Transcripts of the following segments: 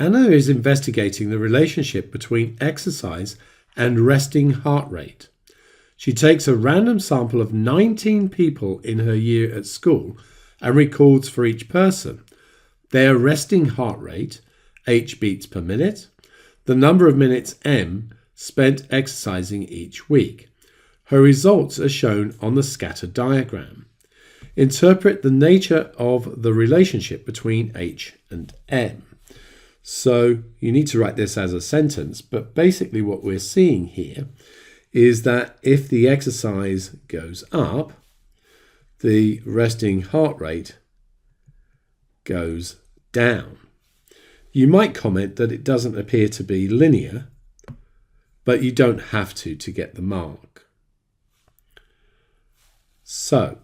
Anna is investigating the relationship between exercise and resting heart rate. She takes a random sample of 19 people in her year at school and records for each person their resting heart rate, h beats per minute, the number of minutes m spent exercising each week. Her results are shown on the scatter diagram. Interpret the nature of the relationship between h and m. So you need to write this as a sentence, but basically what we're seeing here is that if the exercise goes up, the resting heart rate goes down. You might comment that it doesn't appear to be linear, but you don't have to get the mark. So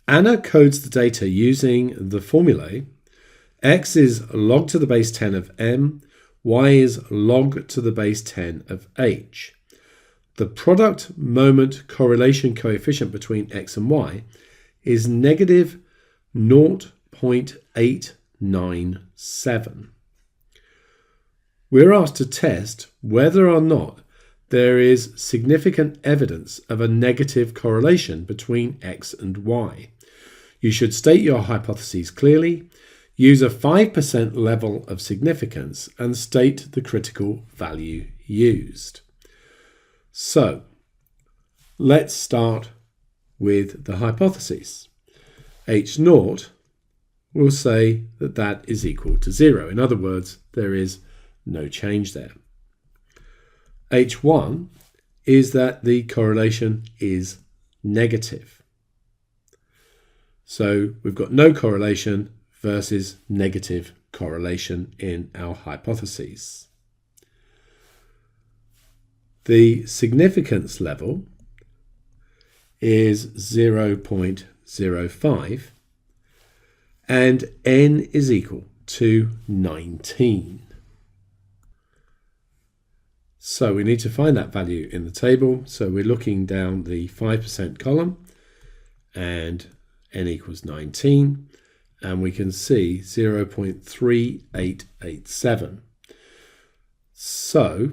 Anna codes the data using the formulae. X is log to the base 10 of m, y is log to the base 10 of h. The product moment correlation coefficient between x and y is negative 0.897. We're asked to test whether or not there is significant evidence of a negative correlation between x and y. You should state your hypotheses clearly, use a 5% level of significance, and state the critical value used. So, let's start with the hypothesis. H0 will say that that is equal to 0. In other words, there is no change there. H1 is that the correlation is negative. So we've got no correlation versus negative correlation in our hypotheses. The significance level is 0.05 and n is equal to 19. So we need to find that value in the table. So we're looking down the 5% column and n equals 19. And we can see 0.3887. So,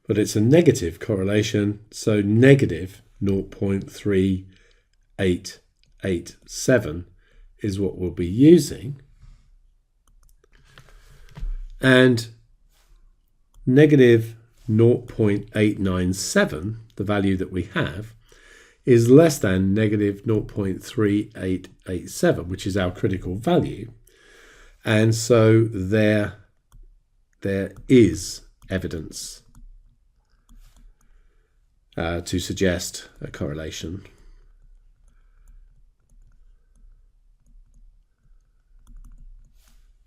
but it's a negative correlation, so negative 0.3887 is what we'll be using. And negative 0.897, the value that we have, is less than negative 0.3887, which is our critical value. And so there is evidence to suggest a correlation.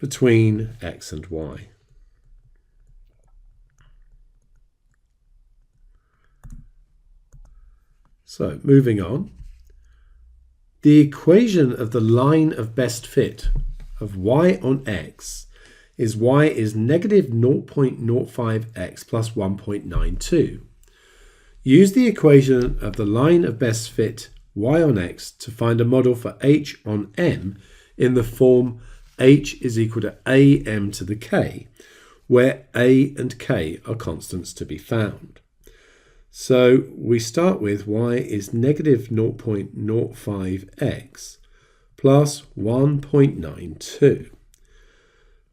Between x and y. So moving on, the equation of the line of best fit of y on x is y is negative 0.05x plus 1.92. Use the equation of the line of best fit y on x to find a model for h on m in the form h is equal to am to the k, where a and k are constants to be found. So we start with y is negative 0.05x plus 1.92.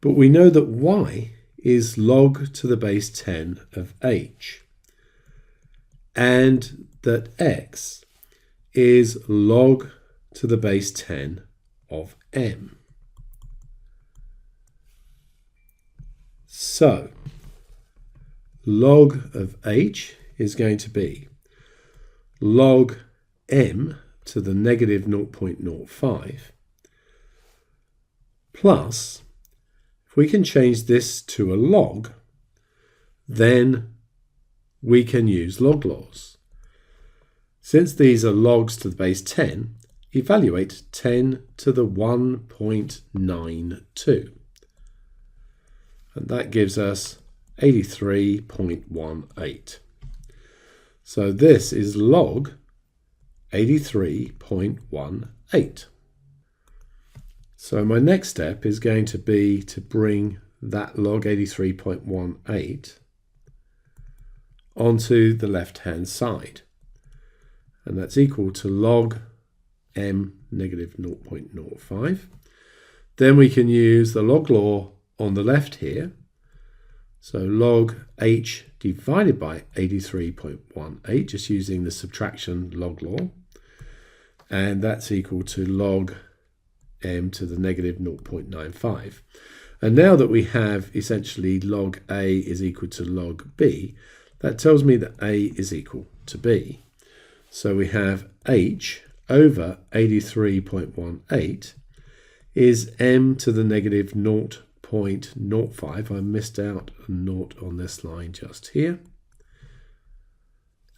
But we know that y is log to the base 10 of h, and that x is log to the base 10 of m. So log of h is going to be log m to the negative 0.05 plus, if we can change this to a log, then we can use log laws. Since these are logs to the base 10, evaluate 10 to the 1.92. And that gives us 83.18. So this is log 83.18. So my next step is going to be to bring that log 83.18 onto the left-hand side. And that's equal to log m negative 0.05. Then we can use the log law on the left here. So log h divided by 83.18, just using the subtraction log law. And that's equal to log m to the negative 0.95. And now that we have essentially log a is equal to log b, that tells me that a is equal to b. So we have h over 83.18 is m to the negative 0.05. I missed out a naught on this line just here.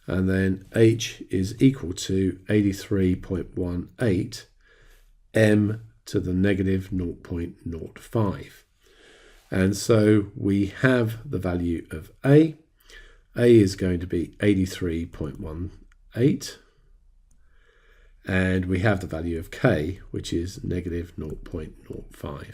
And then h is equal to 83.18 m to the negative 0.05. And so we have the value of A. A is going to be 83.18. And we have the value of K, which is negative 0.05.